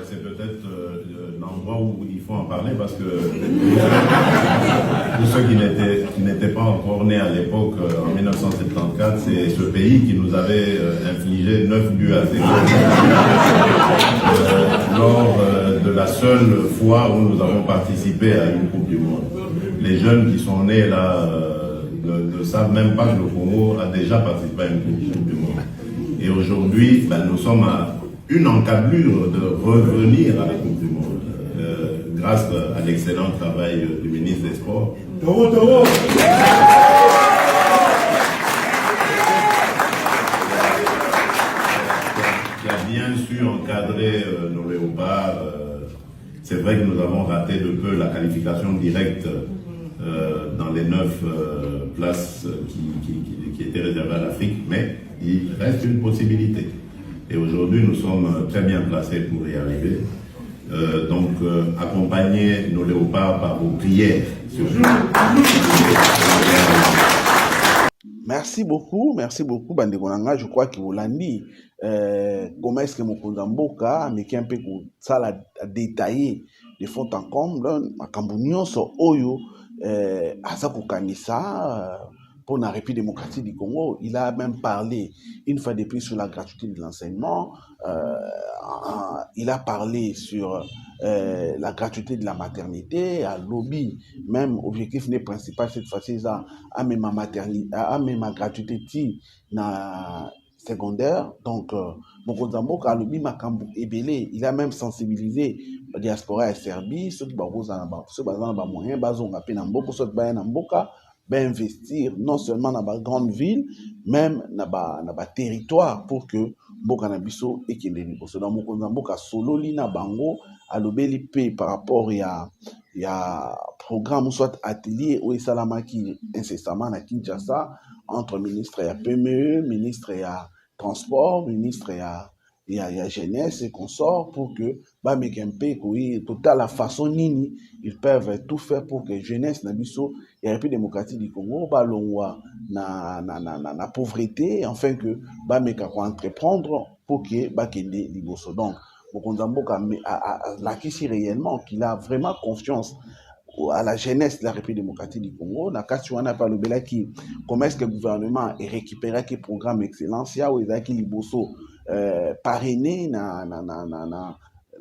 C'est peut-être l'endroit où il faut en parler parce que pour ceux qui n'étaient pas encore nés à l'époque, en 1974, c'est ce pays qui nous avait infligé 9 buts à 0 lors de la seule fois où nous avons participé à une Coupe du Monde. Les jeunes qui sont nés là ne savent même pas que le Congo a déjà participé à une Coupe du Monde. Et aujourd'hui, nous sommes à une encablure de revenir à la Coupe du Monde, grâce à l'excellent travail du ministre des Sports. Qui a bien su encadrer nos léopards. C'est vrai que nous avons raté de peu la qualification directe dans les 9 places qui étaient réservées à l'Afrique, mais il reste une possibilité. Et aujourd'hui, nous sommes très bien placés pour y arriver. Donc, accompagnez nos léopards par vos prières. Merci beaucoup, Bandegonanga. Je crois que vous l'avez dit. Comment est-ce que Mokonzamboka, mais qui un peu ça l'a détaillé de fond en comble, Makambunyo so Oyo, Asako Kanisa, pour la République démocratique du Congo, il a même parlé une fois de plus sur la gratuité de l'enseignement, il a parlé sur la gratuité de la maternité, à lobby, même objectif principal cette fois-ci, à même ma maternité, à même ma gratuité na secondaire. Donc, Mokonzamboka, lobby Makambu Ebele, il a même sensibilisé la diaspora et Serbie, ceux qui ont des moyens, basons à Penamboka, ceux qui ont investir non seulement dans la grande ville, même dans le territoire pour que Mboka na biso et qu'il ait libre. Donc, Mokonzamboka solo li na bango, à l'obéli par rapport à programme, soit atelier ou salamaki incessamment à Kinshasa, entre ministre et PME, ministre et transport, ministre et jeunesse et consorts pour que Bamekempe, total la façon nini, ils peuvent tout faire pour que jeunesse na biso et la République démocratique du Congo balongwa na pauvreté, afin que Bameka entreprendre pour que Bakende liboso. Donc, Mokonzamboka l'acquis réellement qu'il a vraiment confiance à la jeunesse de la République démocratique du Congo. Na kasuana par le belaki, comment est-ce que le gouvernement est récupéré qui programme excellence ya ou ezaki liboso parrainé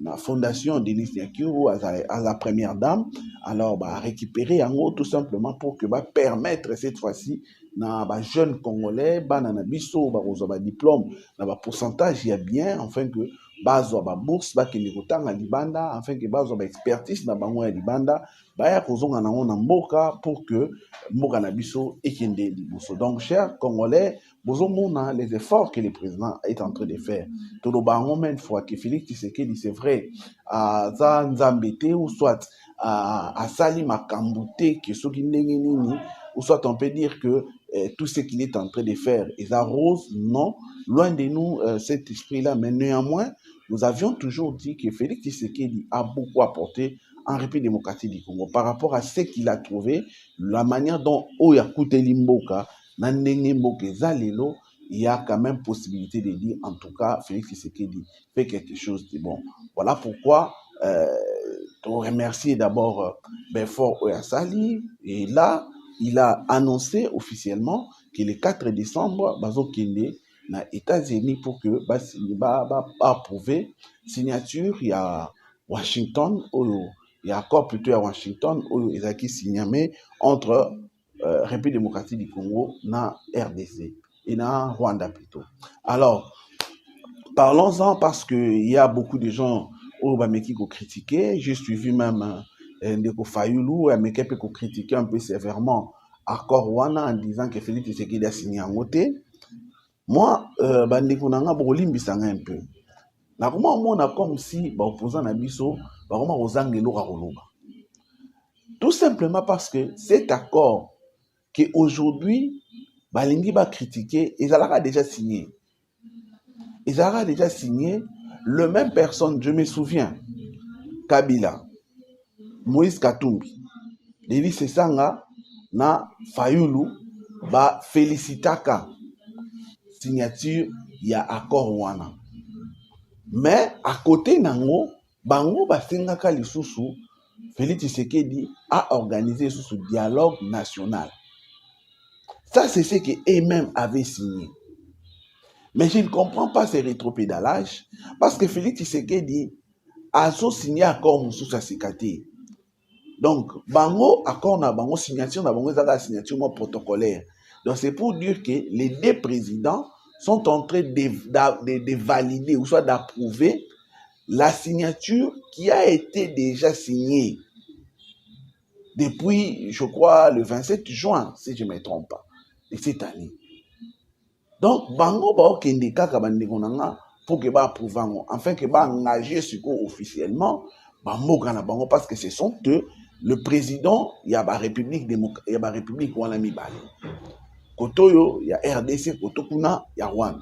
la fondation Denis Nyakiru à la première dame, alors récupérer en haut tout simplement pour que permettre cette fois-ci na jeunes congolais banana biso ba diplôme na pourcentage il y a bien enfin que bazwa ba bourse ba kende kotanga libanda enfin que bazwa ba expertise na bango ya libanda baya kozonga nango na mboka pour que mboka na biso ekende liboso. Donc chers congolais, bozomona les efforts que le président est en train de faire. Tout le bango même fois que Félix Tshisekedi c'est vrai à Nzambete ou soit à Sali Makambute que soki ndenge nini ou soit on peut dire que tout ce qu'il est en train de faire est arrose, non, loin de nous cet esprit-là, mais néanmoins, nous avions toujours dit que Félix Tshisekedi a beaucoup apporté en République démocratique du Congo par rapport à ce qu'il a trouvé, la manière dont Oyakute Limboka, Nandenge Mboke Zalelo, il y a quand même possibilité de dire, en tout cas, Félix Tshisekedi fait quelque chose de bon. Voilà pourquoi je remercie d'abord Belfort Oyasali, et là, il a annoncé officiellement que le 4 décembre, Bazo Kende, na États-Unis pour que approuver signature, il y a Washington, il y a accord plutôt à Washington, où il y a qui signé entre République démocratique du Congo na RDC et na Rwanda plutôt. Alors, parlons-en parce qu'il y a beaucoup de gens au Bameki qui ont critiqué. J'ai suivi même Ndeko Fayulu et Meke peut critiquer un peu sévèrement accord Rwanda en disant que Félix Tshisekedi a signé en côté. Moi, Bandeko Nanga Bolimbisanga un peu. Na comment on a comme si opposant na biso, comment ozangelo rakoloba. Tout simplement parce que cet accord qui aujourd'hui balingi ba critiquer, ils a déjà signé. Ils ont déjà signé, le même personne, je me souviens, Kabila, Moïse Katumbi, Denis Sesanga, na Fayulu, ba félicitaka signature, il y a accord wana. Mais à côté nango, bango ba sengaka lisusu, Félix Tshisekedi a organisé ce dialogue national. Ça, c'est ce qu'eux-mêmes avaient signé. Mais je ne comprends pas ces rétropédalages parce que Félix Tshisekedi a signé accord sous sa cicatée. Donc, bango accord na bango signature na bango ezaka signature protocolaire. Donc c'est pour dire que les deux présidents sont en train de valider ou soit d'approuver la signature qui a été déjà signée depuis, je crois, le 27 juin, si je ne me trompe pas, de cette année. Donc, bango ba okende kaka bandeko nanga pour que ba approuver enfin que ba engager officiellement ba mboka na bango parce que ce sont eux le président ya ba république wana mibale. Kotoyo ya RDC kotokuna ya Rwanda.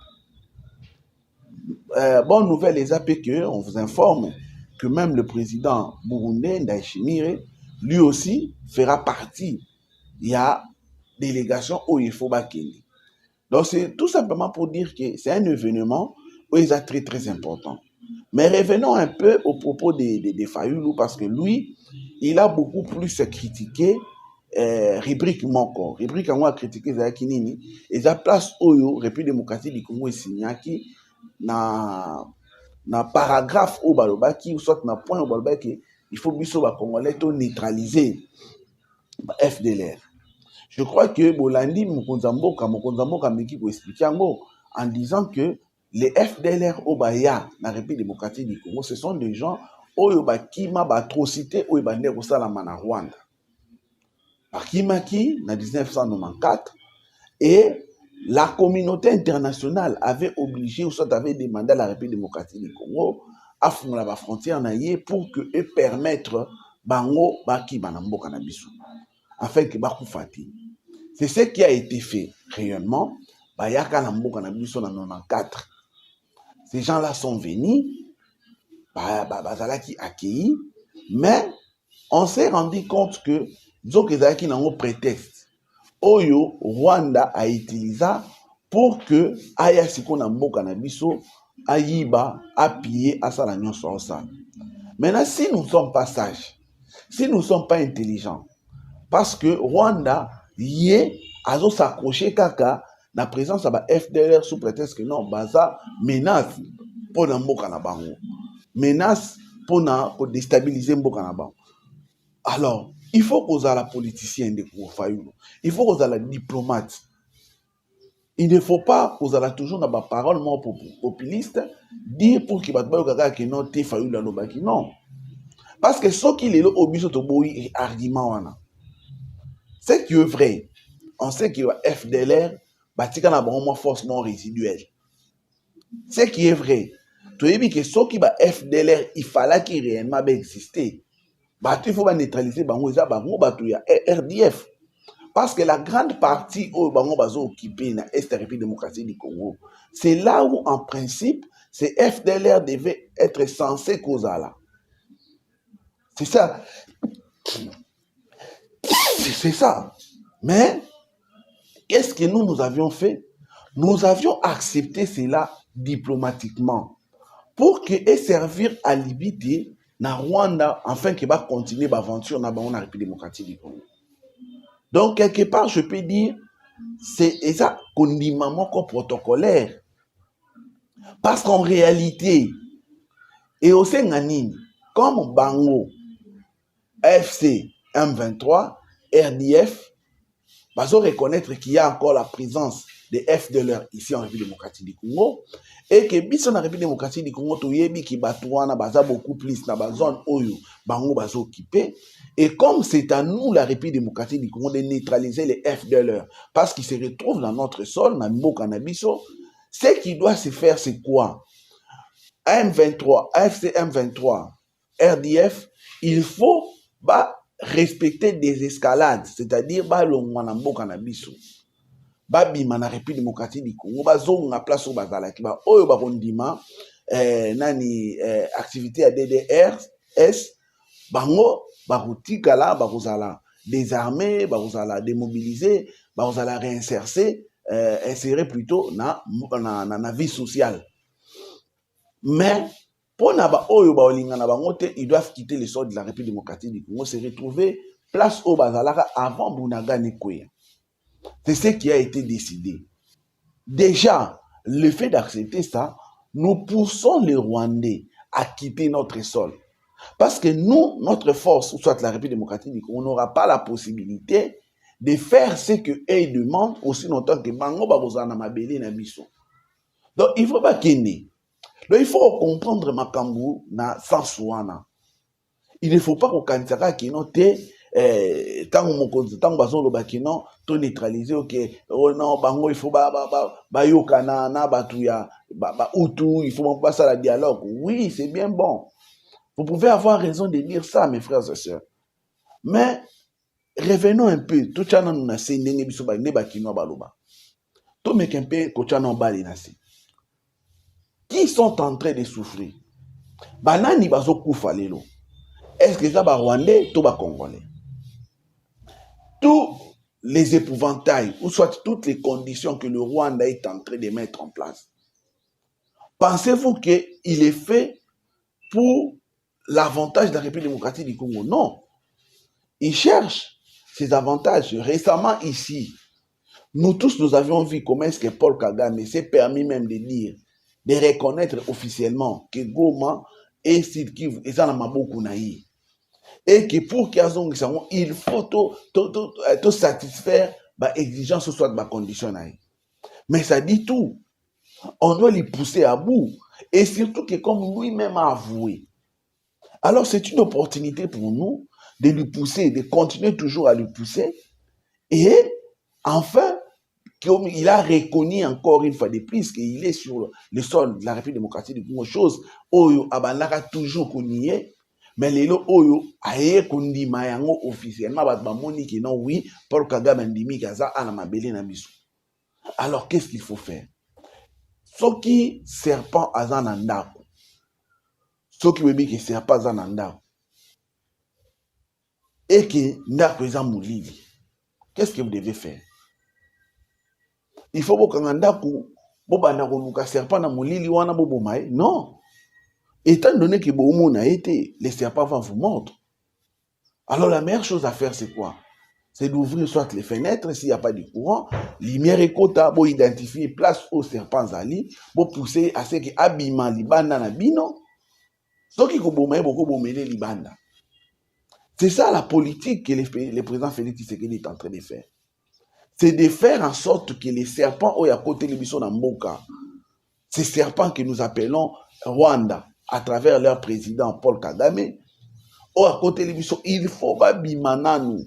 Bonne nouvelle les APQ, on vous informe que même le président burundais Ndayishimiye lui aussi fera partie ya délégation au Ifoba Kenya. Donc, c'est tout simplement pour dire que c'est un événement où il est très, très important. Mais revenons un peu au propos de Fayulu, parce que lui, il a beaucoup plus critiqué rubrique Moko. Rubrique Moko a critiqué Zaki Nini. Et sa place Oyo, République démocratique du Congo et Signaki, na paragraphe au Balobaki, ou soit na point au Balobaki, il faut biso ba Congolais neutraliser FDLR. Je crois que Bolandi Mokonzamboka Meki pour expliquer en disant que les FDLR Obaya, la République démocratique du Congo, ce sont des gens qui ont atrocité au Salamana Rwanda. Bakimaki, en 1994, et la communauté internationale avait obligé, ou soit avait demandé à la République démocratique du Congo à fonder la frontière pour que eux permettre Bango Baki Banamboka Nabisu. Afin que Bakou Fati. C'est ce qui a été fait réellement. Bayaka Namboka Nabiso en 94. Ces gens-là sont venus, Bazalaki accueillis, mais on s'est rendu compte que Zokezaki n'a pas prétexte. Oyo, Rwanda a utilisé pour que Aya Siko Namboka Nabiso, Ayiba, a pillé à Salanyon Sorsa. Maintenant, si nous ne sommes pas sages, si nous ne sommes pas intelligents, parce que Rwanda yé azo s'accrocher kaka na présence de la FDLR sous prétexte que non baza menace pour mboka na bango, menace pour déstabiliser mboka na bango. Alors, il faut qu'on ait la politicien de Fayulu. Il faut qu'on ait la diplomate. Il ne faut pas qu'on ait toujours dans parole populiste dire pour qu'il y ait quelqu'un qui non te Fayulu dans le baki. Non. Parce que ce qui est là au biso to boy argument wana. C'est qui est vrai. On sait qu'il y a FDLR, batika na bango force non résiduelle. Ce qui est vrai. Tu as dit que ce qui est FDLR, il fallait qu'il réellement exister. Il faut neutraliser bango RDF. Parce que la grande partie où bango bazo occupé na Est République démocratique du Congo, c'est là où en principe, ces FDLR devait être censé causer là. C'est ça. C'est ça. Mais qu'est-ce que nous avions fait? Nous avions accepté cela diplomatiquement pour que et servir à l'ibité na Rwanda afin qu'il va continuer l'aventure dans la République démocratique du Congo. Donc quelque part je peux dire c'est ça qu'on dit maman comme protocolaire parce qu'en réalité et au Sénanine comme Bango FC M23 RDF bah, on reconnaître qu'il y a encore la présence des FDLR ici en République démocratique du Congo et que bis en République démocratique du Congo to yebi ki batouana baza beaucoup plus na ba zone oyo bango bazo occupé et comme c'est à nous la République démocratique du Congo de neutraliser les FDLR parce qu'ils se retrouvent dans notre sol na mboka na biso, ce qui doit se faire c'est quoi? M23 AFC M23 RDF, il faut bah respecter des escalades, c'est-à-dire balongwa na mboka na biso babima na République démocratique du Congo bazonga place au bazalaki ba oyo bakondima nani activité à DDRS bango barutikala bakozala désarmé bakozala démobilisé bakozala réinsérer insérer plutôt na vie sociale. Mais pour na oyo baolinga na bango te, ils doivent quitter le sol de la République démocratique du Congo, se retrouver place au bazalaka avant Bunaga Nekoya. C'est ce qui a été décidé. Déjà, le fait d'accepter ça, nous poussons les Rwandais à quitter notre sol. Parce que nous, notre force, ou soit la République démocratique du Congo, on n'aura pas la possibilité de faire ce qu'eux demandent aussi longtemps que Bango Babozana Mabele Nabiso. Donc, il ne faut pas qu'il y ait. Donc, il faut comprendre Makambu na Sansouana. Il ne faut pas qu'on kantaka qui note tant bazo bakino to neutraliser ok oh non bango il faut ba yokana na batuya ba utu il faut pas ça la dialogue. Oui, c'est bien bon. Vous pouvez avoir raison de dire ça mes frères et sœurs. Mais revenons un peu tout chana na se ndenge biso ba ne bakino baloba. To meke un peu ko chana bali na se. Qui sont en train de souffrir? Banani bazo kufa lelo. Est-ce que ça va Rwandais ou va Congolais? Tous les épouvantails, ou soit toutes les conditions que le Rwanda est en train de mettre en place, pensez-vous qu'il est fait pour l'avantage de la République démocratique du Congo? Non. Il cherche ces avantages. Récemment ici, nous tous nous avions vu comment est-ce que Paul Kagame s'est permis même de dire, de reconnaître officiellement que Goma et Sud Kivu et ça n'a pas beaucoup naï. Et que pour qu'il y ait il faut tout satisfaire l'exigence soit de la condition. Mais ça dit tout. On doit les pousser à bout. Et surtout que comme lui-même a avoué. Alors c'est une opportunité pour nous de lui pousser, de continuer toujours à lui pousser. Et enfin, il a reconnu encore une fois de plus qu'il est sur le sol de la République démocratique du Congo, chose Oyo Abanaka toujours connu. Mais les lots Oyo aye kundi mayango officiellement bat bamoni qui non oui Paul Kagame ndimi kaza ana mabele na biso. Alors qu'est-ce qu'il faut faire? Ce qui serpent azana ndako. Ce qui veut dire que serpent azana ndako. Et que ndako eza moulili. Qu'est-ce que vous devez faire? Il faut que ndako bobana ko luka serpent na moulili wana bobomae. Non. Étant donné que Boumou a été, les serpents vont vous mordre. Alors la meilleure chose à faire, c'est quoi? C'est d'ouvrir soit les fenêtres, s'il n'y a pas de courant, lumière et quota, pour identifier place aux serpents ali, pour pousser à ce que abîment les bananes bino. Ce qui est beaucoup bomélé libanda. C'est ça la politique que le président Félix Tshisekedi est en train de faire. C'est de faire en sorte que les serpents au yako télévision dans Mboka, ces serpents que nous appelons Rwanda, à travers leur président Paul Kagame, au yako télévision, il faut pas bimananu.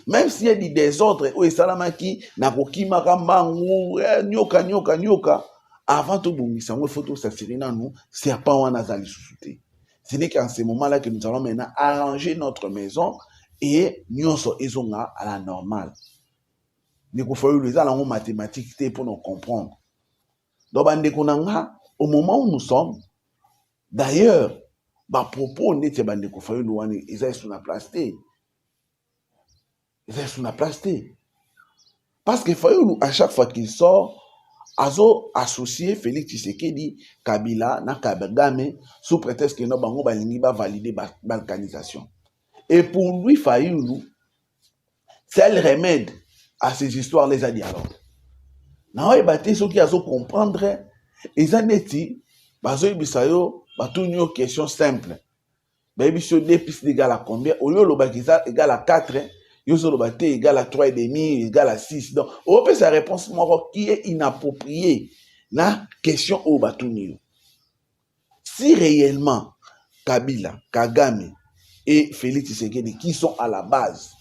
Même s'il y a des désordres, ou esalamaki, nakoki makambangu, nyoka, avant tout bongisa, il faut tout s'assurer nous, serpent wana zali sous-souté. Ce n'est qu'en ce moment-là que nous allons maintenant arranger notre maison et nous sommes à la normale. Nous faisons les mathématiques pour nous comprendre. Donc, au moment où nous sommes, d'ailleurs, à propos de ils sont sur la place. Ils sont sur la place. Parce que à chaque fois qu'il sort, Azo associé Félix Tshisekedi Kabila na Kagame sous prétexte que no bango balingi ba valider balkanisation. Et pour lui Fayoulou, c'est le remède à ces histoires les a dit alors. Na oye baté ceux qui azo comprendre ezaneti bazo bisayo batunyo question simple. Ba biso 2 pistes égale à combien? Au lieu lo bakiza égale à 4. Yoso bate égale à 3,5, égale à 6. Donc, on peut sa réponse qui est inappropriée. La question au Batunio. Si réellement Kabila, Kagame et Félix Tshisekedi qui sont à la base,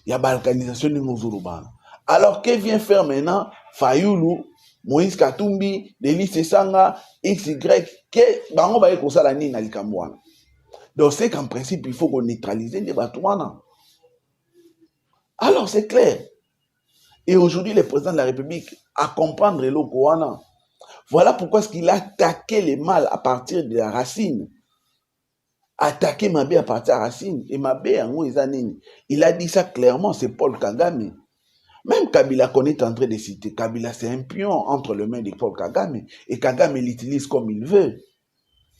il y a balkanisation de Mouzourubana. Alors, que vient faire maintenant Fayoulou, Moïse Katumbi, Delis Sanga, XY, que bango ba ko sala ni na likamwana. Donc, c'est qu'en principe, il faut qu'on neutralise les Batouana. Alors, c'est clair. Et aujourd'hui, le président de la République a comprendre le Koana. Voilà pourquoi il a attaqué le mal à partir de la racine. Attaqué Mabé à partir de la racine. Et Mabé, il a dit ça clairement, c'est Paul Kagame. Même Kabila qu'on est en train de citer, Kabila c'est un pion entre les mains de Paul Kagame. Et Kagame l'utilise comme il veut.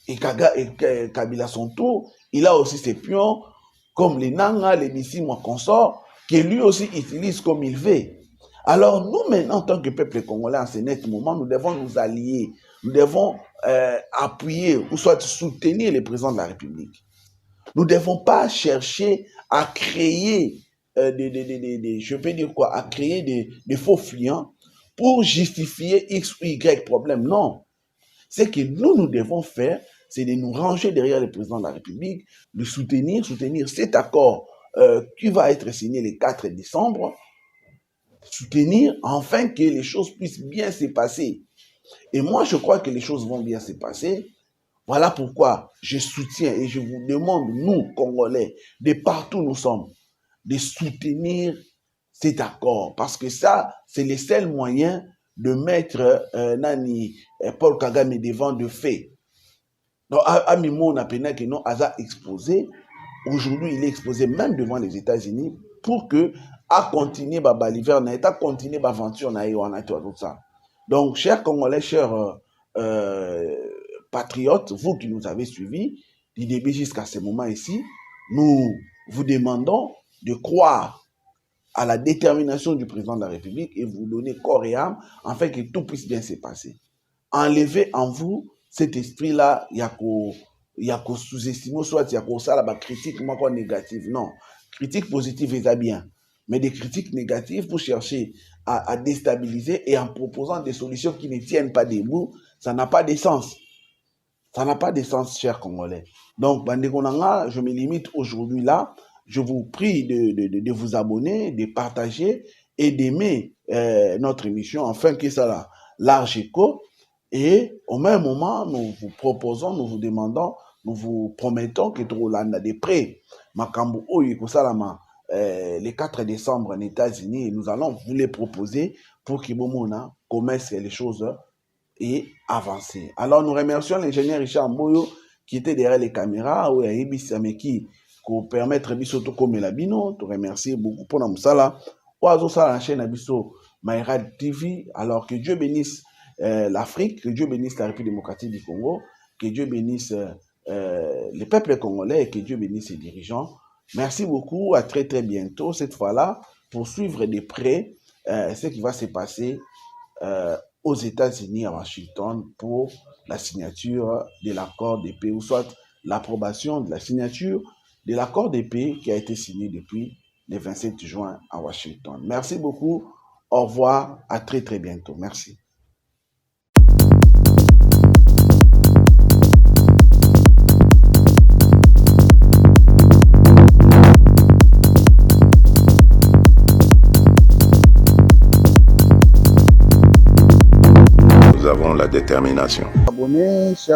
Et Kabila son tour, il a aussi ses pions, comme les Nanga, les Bissimo consorts, que lui aussi utilise comme il veut. Alors nous maintenant, en tant que peuple congolais, en ce net moment, nous devons nous allier, nous devons appuyer ou soit soutenir le président de la République. Nous ne devons pas chercher à créer je peux dire quoi, à créer des faux fuyants pour justifier X ou Y problème. Non. Ce que nous devons faire, c'est de nous ranger derrière le président de la République, de soutenir cet accord qui va être signé le 4 décembre, soutenir afin que les choses puissent bien se passer. Et moi, je crois que les choses vont bien se passer. Voilà pourquoi je soutiens et je vous demande, nous, Congolais, de partout où nous sommes, de soutenir cet accord. Parce que ça, c'est le seul moyen de mettre Paul Kagame devant de fait. Donc, à Mimo, on a peine que non, Aza exposé. Aujourd'hui, il est exposé même devant les États-Unis pour que à continuer l'hiver, à continuer l'aventure, tout ça. Donc, chers Congolais, chers patriotes, vous qui nous avez suivis du début jusqu'à ce moment ici, nous vous demandons de croire à la détermination du président de la République et vous donner corps et âme afin que tout puisse bien se passer. Enlevez en vous cet esprit-là, il y a qu'au sous-estimer, soit il y a qu'au ça, la critique négative. Non, critique positive est bien, mais des critiques négatives pour chercher à déstabiliser et en proposant des solutions qui ne tiennent pas debout, ça n'a pas de sens. Ça n'a pas de sens, chers Congolais. Donc, Bandekonanga, je me limite aujourd'hui là. Je vous prie de vous abonner, de partager et d'aimer notre émission afin que ça a large écho. Et au même moment, nous vous proposons, nous vous demandons, nous vous promettons que Trolanda de près, Makambo Oyo Salama, le 4 décembre en États-Unis, et nous allons vous les proposer pour que Bomona commence les choses et avancer. Alors nous remercions l'ingénieur Richard Moyo qui était derrière les caméras, ou Yahibi Sameki, pour permettre Bisoto comme la Bino, te remercier beaucoup pour la Moussala, Oazo Sala la chaîne Abisso Maïra TV. Alors que Dieu bénisse l'Afrique, que Dieu bénisse la République démocratique du Congo, que Dieu bénisse les peuples congolais et que Dieu bénisse ses dirigeants. Merci beaucoup, à très très bientôt, cette fois-là, pour suivre de près ce qui va se passer aux États-Unis, à Washington, pour la signature de l'accord de paix, ou soit l'approbation de la signature de l'accord de paix qui a été signé depuis le 27 juin à Washington. Merci beaucoup. Au revoir. À très très bientôt. Merci. Nous avons la détermination. Abonnez, chers